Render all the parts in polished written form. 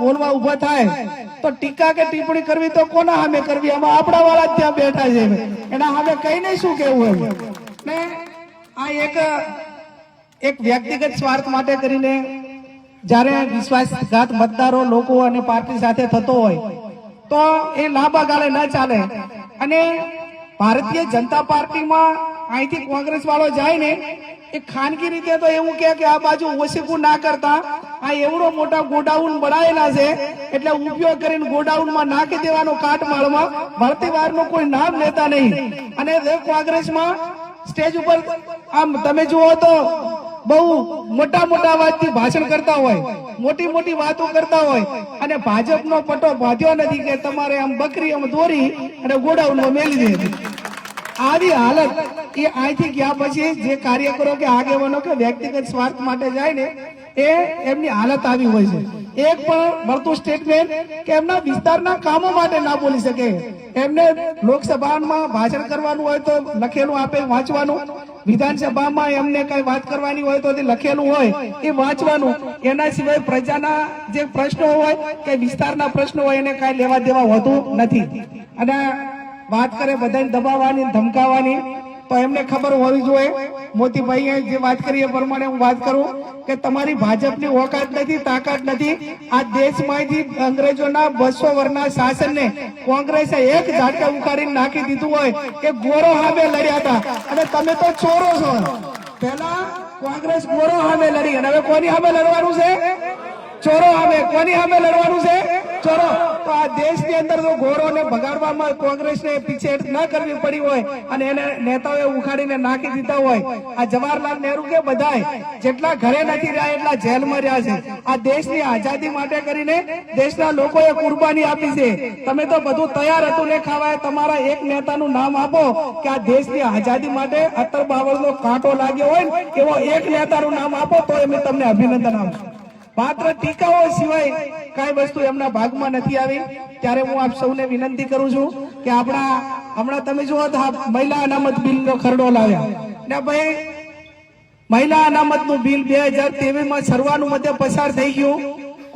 બોલવા ઉભા થાય તો ટીકા કે ટિપ્પણી કરવી તો કોના સામે કરવી? આમાં આપણા વાળા જ ત્યાં બેઠા છે, એના સામે કહીને શું કેવું એમ ને? આ એક વ્યક્તિગત સ્વાર્થ માટે કરીને જ્યારે વિશ્વાસઘાત મતદારો લોકો અને પાર્ટી સાથે થતો હોય તો એ લાંબા ગાળે ન ચાલે. અને ભારતીય જનતા પાર્ટીમાં અહીંથી કોંગ્રેસ વાળો જાય ને એ ખાનગી રીતે તો એવું કે આ બાજુ ઓછીકું ના કરતા આ એવડો મોટા ગોડાઉન બનાવેલા છે એટલે ઉપયોગ કરીને ગોડાઉનમાં નાખી દેવાનો કાટમાળમાં, ભરતી વારનું કોઈ નામ લેતા નહીં. અને કોંગ્રેસમાં સ્ટેજ ઉપર આમ તમે જુઓ તો બહુ મોટા મોટા અવાજથી ભાષણ કરતા હોય, મોટી મોટી વાતો કરતા હોય, અને ભાજપનો પટો બાંધ્યો નથી કે તમારે આમ બકરી આમ દોરી અને ગોડાઉનમાં મેલી દે. આવી હાલત એ અહીંથી ગયા પછી જે કાર્યકરો કે આગેવાનો કે વ્યક્તિગત સ્વાર્થ માટે જાય ને એ એમની હાલત આવી હોય છે. એક પણ મળતું સ્ટેટમેન્ટ કે એમના વિસ્તારના કામો માટે ના બોલી શકે. એમને લોકસભામાં ભાષણ કરવાનું હોય તો લખેલું આપે વાંચવાનું, વિધાનસભામાં એમને કઈ વાત કરવાની હોય તો લખેલું હોય એ વાંચવાનું. એના સિવાય પ્રજાના જે પ્રશ્નો હોય કે વિસ્તારના પ્રશ્નો હોય એને કઈ લેવા દેવા હોતું નથી. અને વાત કરે બધાને દબાવવાની ધમકાવવાની તો એમને ખબર હોવી જોઈએ. મોતીભાઈએ જે વાત કરી એ પ્રમાણે હું વાત કરું કે તમારી ભાજપની ઓકાત નથી, તાકાત નથી. આ દેશમાંથી અંગ્રેજોના 200 વર્ષના શાસનને કોંગ્રેસે એક ઝાટકે ઉખાડીને નાખી દીધું હોય કે ગોરો સામે લડ્યા હતા અને તમે તો ચોરો છો. પહેલા કોંગ્રેસ ગોરો સામે લડી અને હવે કોની સામે લડવાનું છે? ચોરો સામે. કોની સામે લડવાનું છે? ચોરો. તો આ દેશની અંદર તો ગોરોને ભગાડવામાં કોંગ્રેસને પીછેહટ ન કરવી પડી હોય અને એને નેતાઓએ ઉખાડીને નાખી દીધા હોય. આ જવાહરલાલ નહેરુ કે બધાય જેટલા ઘરે નથી રહ્યા એટલા જેલમાં રહ્યા છે. આ દેશની આઝાદી માટે કરીને દેશના લોકોએ કુરબાની આપી છે. તમે તો બધું તૈયાર હતું ને ખાવા. તમારા એક નેતાનું નામ આપો કે આ દેશની આઝાદી માટે અત્તર બાવળનો કાંટો લાગ્યો હોય ને એવો એક નેતાનું નામ આપો તો અમે તમને અભિનંદન આપશું. માત્ર ટીકાઓ સિવાય કઈ વસ્તુ એમના ભાગમાં નથી આવી. ત્યારે હું આપ સૌને વિનંતી કરું છું કે હમણાં તમે જુઓ તો મહિલા અનામત બિલનો ખરડો લાવ્યા ને ભાઈ, મહિલા અનામત નું બિલ 2023 માં સર્વાનુમતે પસાર થઈ ગયું.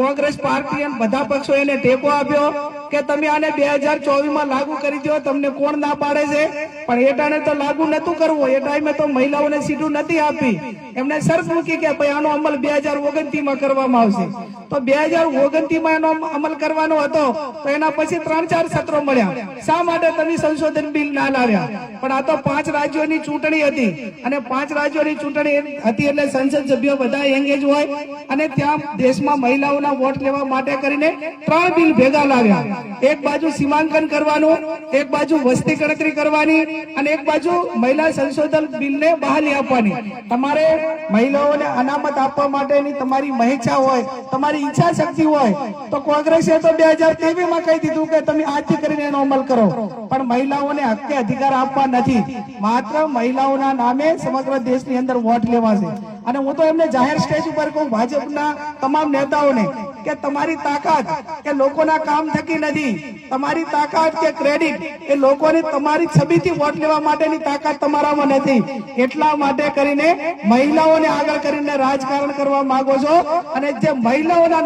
કોંગ્રેસ પાર્ટી અને બધા પક્ષો એને ટેકો આપ્યો કે તમે આને 2024 માં લાગુ કરી દો. તમને કોણ ના પાડે છે? પણ એ ટાણે તો લાગુ નતું કરવું. એ ટાઈમે તો મહિલાઓને સીટો નથી આપી. એમને શરત મૂકી કે ભાઈ આનો અમલ 2029 માં કરવામાં આવશે. તો 2029 માં એનો અમલ કરવાનો હતો તો એના પછી 3-4 સત્રો મળ્યા. શા માટે તમે સંશોધન બિલ ના લાવ્યા? પણ આ તો 5 રાજ્યોની ચૂંટણી હતી અને 5 રાજ્યોની ચૂંટણી હતી એટલે સંસદ સભ્યો બધા એંગેજ હોય અને ત્યાં દેશમાં મહિલાઓના વોટ લેવા માટે કરીને 3 બિલ ભેગા લાવ્યા. એક બાજુ સીમાંકન કરવાનું, એક બાજુ વસ્તી ગણતરી કરવાની અને એક બાજુ મહિલા સંશોધન બિલને બહાલી આપવાની. તમારે મહિલાઓને અનામત આપવા માટેની તમારી મહેચ્છા હોય, તમારી ઈચ્છા શક્તિ હોય તો કોંગ્રેસે તો 2023 માં કહી દીધું કે તમે આજથી કરીને એનો અમલ કરો. પણ મહિલાઓને હક અધિકાર આપવા નથી. માત્ર મહિલાઓના નામે સમગ્ર દેશની અંદર વોટ લેવાશે. અને હું તો એમને જાહેર સ્ટેજ ઉપર કહું, ભાજપના તમામ નેતાઓને કે તમારી તાકાત કે લોકોના કામ થકી નથી, તમારી તાકાત કે ક્રેડિટ એ લોકોની તમારી છબીથી વોટ લેવા માટેની તાકાત તમારામાં નથી. એટલા માટે કરીને મહિલાઓને આગળ કરીને રાજકારણ કરવા માંગો છો અને જે મહિલાઓના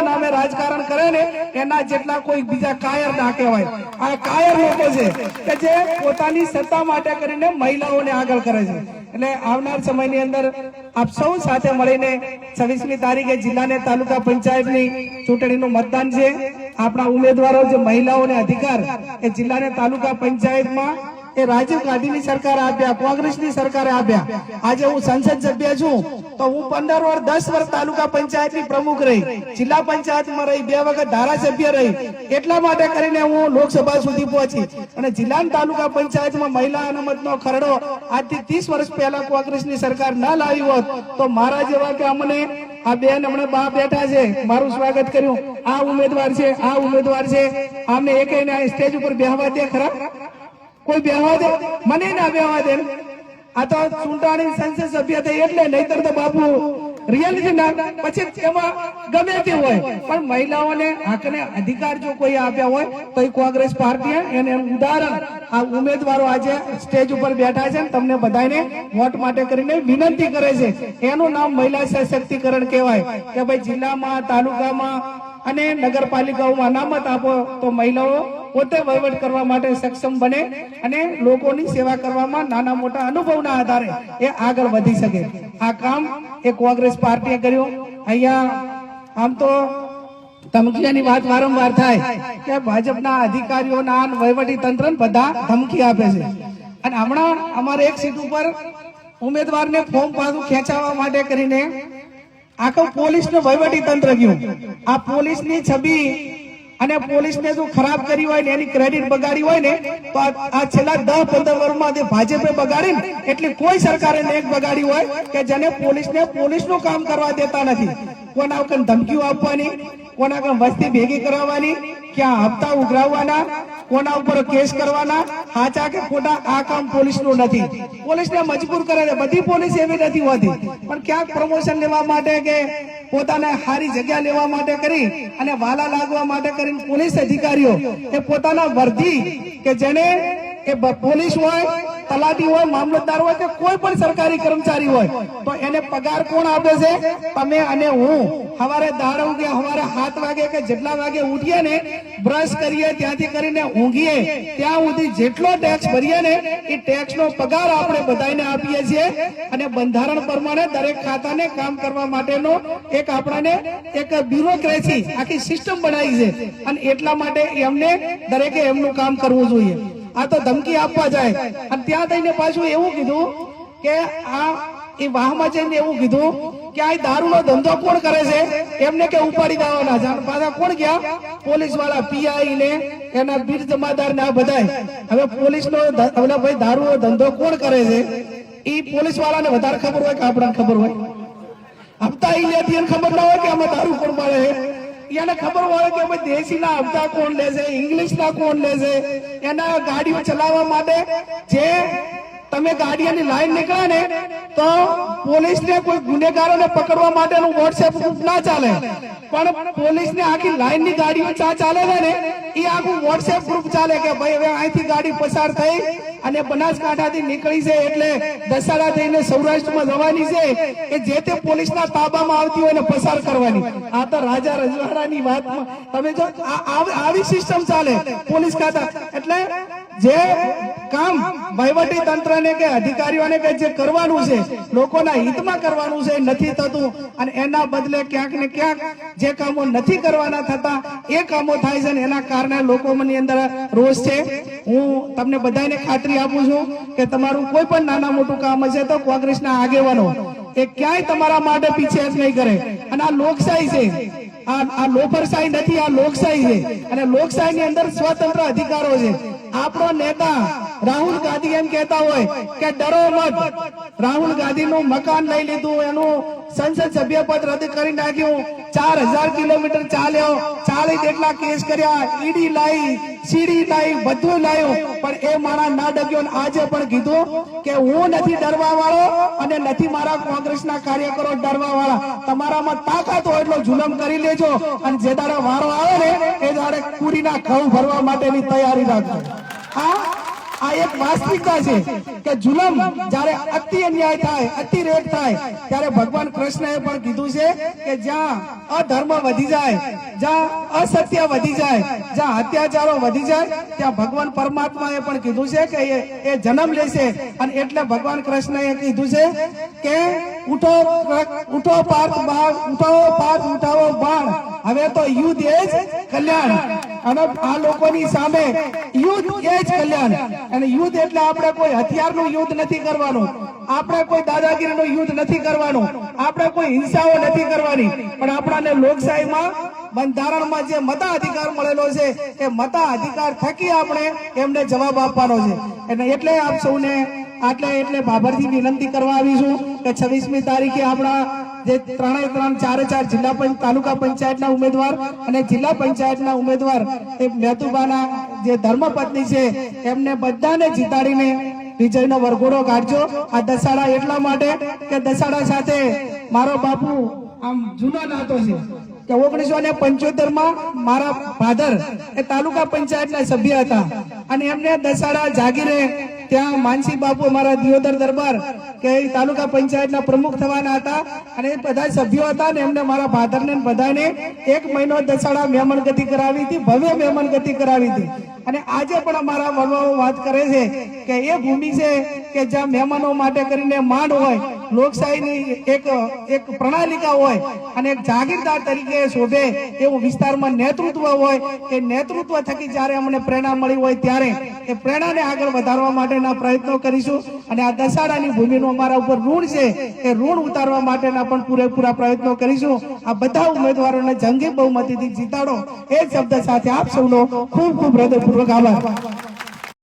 નામે રાજકારણ કરે ને એના જેટલા કોઈ બીજા કાયર ના કહેવાય. આ કાયર લોકો છે કે જે પોતાની સત્તા માટે કરીને મહિલાઓને આગળ કરે છે. એટલે આવનાર સમયની અંદર આપ સૌ સાથે મળીને 26મી તારીખે જિલ્લાને તાલુકા પંચાયતની ચૂંટણીનું મતદાન છે. આપણા ઉમેદવારો જે મહિલાઓને અધિકાર એ જિલ્લાને તાલુકા પંચાયતમાં એ રાજીવ ગાંધીની સરકારે આપ્યા, કોંગ્રેસની સરકારે આપ્યા. આજે હું સંસદ સભ્ય છું તો હું 15 વર્ષ 10 વર્ષ તાલુકા પંચાયતની પ્રમુખ રહી, જિલ્લા પંચાયતમાં રહી, 2 વખત ધારાસભ્ય રહી. એટલા માટે કરીને હું લોકસભા સુધી પહોંચી અને જિલ્લાની તાલુકા પંચાયતમાં મહિલા અનામતનો ખરડો આજથી 30 વર્ષ પહેલા કોંગ્રેસની સરકાર ના લાવી હોત તો મારા જેવા કે અમને આ બેન હમણાં બા બેઠા છે, મારું સ્વાગત કર્યું, આ ઉમેદવાર છે, આ ઉમેદવાર છે, આમને એકને સ્ટેજ ઉપર બેહવા દે ખરા? કોઈ બેહવા દે? મને ના બેહવા દે. આ તો ચૂંટણી સંસદ સભ્ય થઈ એટલે, નહીતર તો બાપુ રિયાલિટી ના. પછી એમાં ગમે તે હોય પણ મહિલાઓને હકને અધિકાર જો કોઈ આપ્યા હોય તો એ કોંગ્રેસ પાર્ટીએ એને ઉદાહરણ આ ઉમેદવારો આજે સ્ટેજ ઉપર બેઠા છે, તમને બધાને વોટ માટે કરીને વિનંતી કરે છે. એનું નામ મહિલા સશક્તિકરણ કહેવાય કે ભાઈ જિલ્લામાં, તાલુકામાં અને નગરપાલિકાઓમાં અનામત આપો તો મહિલાઓ પોતે વહીવટ કરવા માટે સક્ષમ બને અને લોકોની સેવા કરવામાં નાના મોટા અનુભવના આધારે એ આગળ વધી શકે. આ કામ એ કોંગ્રેસ પાર્ટીએ કર્યું. અહીંયા આમ તો ધમકીની વાત વારંવાર થાય કે ભાજપના અધિકારીઓના વહીવટી તંત્ર બધા ધમકી આપે છે. અને હમણાં અમારે એક સીટ ઉપર ઉમેદવારને ફોર્મ પાછું ખેંચાવવા માટે કરીને આખું પોલીસનું વહીવટી તંત્ર ગયું. આ પોલીસની છબી અને પોલીસને જો ખરાબ કરી હોય ને એની ક્રેડિટ બગાડી હોય ને તો આ છેલ્લા 10-15 વર્ષમાં જે ભાજપે બગાડી ને એટલી કોઈ સરકારે એક બગાડી હોય કે જેને પોલીસને પોલીસનું કામ કરવા દેતા નથી. કોના ઉપર ધમકીઓ આપવાની, કોના ઉપર વસ્તી ભેગી કરાવવાની, ક્યાં હપ્તા ઉઘરાવવાના, કોના ઉપર કેસ કરવાના, સાચા કે ખોટા, આ કામ પોલીસનું નથી. પોલીસને મજબૂર કરે છે. બધી પોલીસ એવી નથી હોતી, પણ ક્યાંક પ્રમોશન લેવા માટે કે પોતાને સારી જગ્યા લેવા માટે કરી અને વાલા લાગવા માટે કરીને પોલીસ અધિકારીઓ એ પોતાના વર્દી કે જેને એ પોલીસ હોય, તલાટી હોય, મામલતદાર હોય કે કોઈ પણ સરકારી કર્મચારી હોય તો એને પગાર કોણ આપે છે? તમે અને હું. સવારે દાડો કે સવારે 7 વાગે કે જેટલા વાગે ઉઠીએ ને, બ્રશ કરીએ ત્યાંથી કરીને ઊંઘીએ ત્યાં સુધી જેટલો ટેક્સ ભરીએ ને એ ટેક્સનો પગાર આપણે બધાને આપીએ છીએ. અને બંધારણ પ્રમાણે દરેક ખાતાને કામ કરવા માટેનો એક આપણાને એક બ્યુરોક્રેસી આખી સિસ્ટમ બનાવી છે. અને એટલા માટે એમને દરેકે એમનું કામ કરવું જોઈએ. આ તો ધમકી આપવા જાય અને ત્યાં થઈને પાછું એવું કીધું કે આ એ વાહમાં જઈને એવું કીધું કે આ દારૂનો ધંધો કોણ કરે છે? એમને કે ઉપાડી દેવાના છે. પાછા કોણ ગયા? પોલીસ વાળા, પીઆઈ ને એના બીર જમાદાર ને આ બધા. હવે પોલીસનો ભાઈ દારૂનો ધંધો કોણ કરે છે એ પોલીસ વાળાને વધારે ખબર હોય કે આપણને ખબર હોય? હપ્તા ઈ લેતી એને ખબર ના હોય કે આમાં દારૂ કોણ પાડે છે? એને ખબર હોય કે ભાઈ દેશીના હપ્તા કોણ લે છે, ઇંગ્લિશના કોણ લે છે. એના ગાડીઓ ચલાવવા માટે જે તમે ગાડીઓની લાઈન નીકળે ને તો પોલીસને કોઈ ગુનેગારોને પકડવા માટેનું વોટ્સએપ ગ્રુપ ના ચાલે, પણ પોલીસને આખી લાઈનની ગાડીઓ ચાલે છે ને એ આખું વોટ્સએપ ગ્રુપ ચાલે કે ભાઈ હવે અહીંથી ગાડી પસાર થઈ અને બનાસકાંઠાથી નીકળી છે એટલે દસાડા થઈને સૌરાષ્ટ્રમાં જવાની છે કે જે તે પોલીસના તાબામાં આવતી હોય ને પસાર કરવાની. આ તો રાજા રજવાડાની વાતમાં તમે જો આવી સિસ્ટમ ચાલે પોલીસ ખાતા. એટલે જે કામ વહીવટી તંત્રને કે અધિકારીઓને કે જે કરવાનું છે લોકોના હિતમાં કરવાનું છે નથી થતું. અને એના બદલે ક્યાંક ને ક્યાંક જે કામો નથી કરવાના થતા એ કામો થાય છે ને એના કારણે લોકોની અંદર રોષ છે. હું તમને બધાને ખાતરી આપું છું કે તમારું કોઈ પણ નાના મોટું કામ હશે તો કોંગ્રેસના આગેવાનો એ ક્યાંય તમારા માટે પીછેહટ નહીં કરે. અને આ લોકશાહી છે, આ લોફરશાહી નથી, આ લોકશાહી છે. અને લોકશાહી ની અંદર સ્વતંત્ર અધિકારો છે. આપણો નેતા રાહુલ ગાંધી એમ કહેતા હોય કે ડરો મત. રાહુલ ગાંધી નું મકાન લઈ લીધું, એનું સંસદ સભ્ય પદ રદ કરી નાખ્યું, 4000 કિલોમીટર ચાલ્યો, 40 જેટલા કેસ કર્યા, ઈડી લાવી, સીડી લાવી, બધું લાવ્યું, પણ એ મારા ના ડગ્યો. આજે પણ કીધું કે હું નથી ડરવા વાળો અને નથી મારા કોંગ્રેસના કાર્યકરો ડરવા વાળા. તમારામાં તાકાત હોય એટલો જુલમ કરી લેજો અને જે દાડે વારો આવે ને એ દાડે પૂરીના ઘઉં ભરવા માટેની તૈયારી રાખજો. આ એક વાસ્તવિકતા છે કે જુલમ જ્યારે અતિ અન્યાય થાય, અતિ રેટ થાય ત્યારે ભગવાન કૃષ્ણએ પણ કીધું છે કે જ્યાં અધર્મ વધી જાય, જ્યાં અસત્ય વધી જાય, જ્યાં અત્યાચારો વધી જાય ત્યાં ભગવાન પરમાત્માએ પણ કીધું છે કે એ જન્મ લેશે. અને એટલે ભગવાન કૃષ્ણએ કીધું છે કે ઉઠો પાર્થ ઉઠાવો બાણ, હવે તો યુદ્ધ એ જ કલ્યાણ. અને આ લોકોની સામે યુદ્ધ એ જ કલ્યાણ. અને યુદ્ધ એટલે આપણે કોઈ હથિયારનું યુદ્ધ નથી કરવાનું, આપણે કોઈ દાદાગીરીનું યુદ્ધ નથી કરવાનું, આપણે કોઈ હિંસાઓ નથી કરવાની, પણ આપણાને લોકશાહીમાં બંધારણમાં જે મતાધિકાર મળેલો છે એ મતાધિકાર થકી આપણે એમને જવાબ આપવાનો છે. એટલે આપ સૌને એટલે બાબરથી વિનંતી કરવા આવીશું કે 26મી તારીખે આપણા જે 4 જિલ્લા તાલુકા પંચાયતના ઉમેદવાર અને જિલ્લા પંચાયતના ઉમેદવાર એ મેતુબાના જે ધર્મપત્ની છે એમને બધાને જીતાડીને વિજયનો વરઘોડો કાઢજો. આ દસાડા એટલા માટે કે દસાડા સાથે મારો બાપુ આમ જૂનો નાતો છે. કે 1975 માં મારા ફાધર એ તાલુકા પંચાયતના સભ્ય હતા અને એમને દસાડા જાગીરે ત્યાં માનસી બાપુ અમારા દિયોદર દરબાર કે એ તાલુકા પંચાયતના પ્રમુખ થવાના હતા અને એ બધા સભ્યો હતા ને એમને મારા ફાધરને બધાને 1 મહિનો દસાડા મહેમાનગતિ કરાવી હતી, ભવ્ય મહેમાનગતિ કરાવી હતી. અને આજે પણ અમારા વડવાઓ વાત કરે છે કે એ ભૂમિ છે કે જ્યાં મહેમાનો માટે કરીને માંડ હોય, લોકશાહીની એક પ્રણાલિકા હોય અને એક જાગીરદાર તરીકે શોભે એવું વિસ્તારમાં નેતૃત્વ હોય. એ નેતૃત્વ થકી જ્યારે અમને પ્રેરણા મળી હોય ત્યારે એ પ્રેરણાને આગળ વધારવા માટેના પ્રયત્નો કરીશું અને આ દસાડાની ભૂમિનું અમારા ઉપર ઋણ છે એ ઋણ ઉતારવા માટેના પણ પૂરેપૂરા પ્રયત્નો કરીશું. આ બધા ઉમેદવારોને જંગી બહુમતીથી જીતાડો એ શબ્દ સાથે આપ સૌનો ખૂબ ખૂબ હૃદયપૂર્વક આભાર.